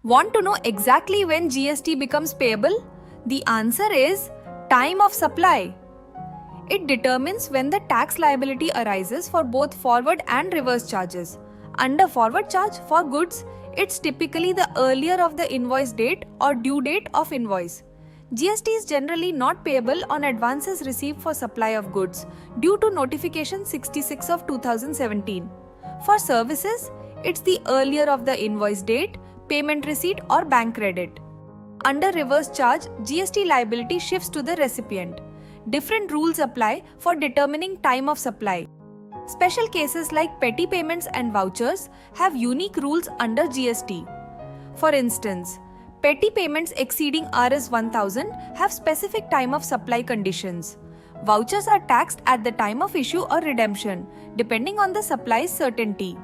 Want to know exactly when GST becomes payable? The answer is time of supply. It determines when the tax liability arises for both forward and reverse charges. Under forward charge for goods, it's typically the earlier of the invoice date or due date of invoice. GST is generally not payable on advances received for supply of goods due to Notification 66 of 2017. For services, it's the earlier of the invoice date, payment receipt or bank credit. Under reverse charge, GST liability shifts to the recipient. Different rules apply for determining time of supply. Special cases like petty payments and vouchers have unique rules under GST. For instance, petty payments exceeding Rs 1000 have specific time of supply conditions. Vouchers are taxed at the time of issue or redemption, depending on the supply's certainty.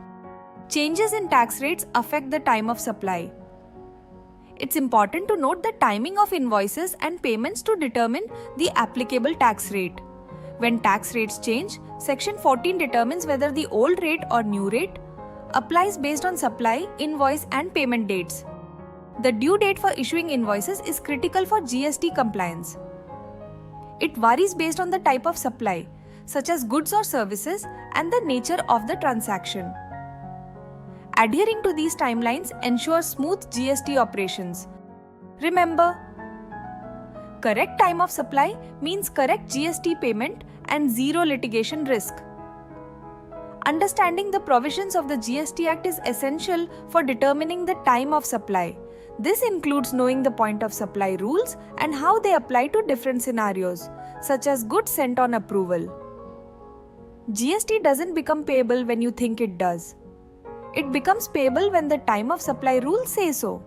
Changes in tax rates affect the time of supply. It's important to note the timing of invoices and payments to determine the applicable tax rate. When tax rates change, Section 14 determines whether the old rate or new rate applies based on supply, invoice, and payment dates. The due date for issuing invoices is critical for GST compliance. It varies based on the type of supply, such as goods or services, and the nature of the transaction. Adhering to these timelines ensures smooth GST operations. Remember, correct time of supply means correct GST payment and zero litigation risk. Understanding the provisions of the GST Act is essential for determining the time of supply. This includes knowing the point of supply rules and how they apply to different scenarios, such as goods sent on approval. GST doesn't become payable when you think it does. It becomes payable when the time of supply rules say so.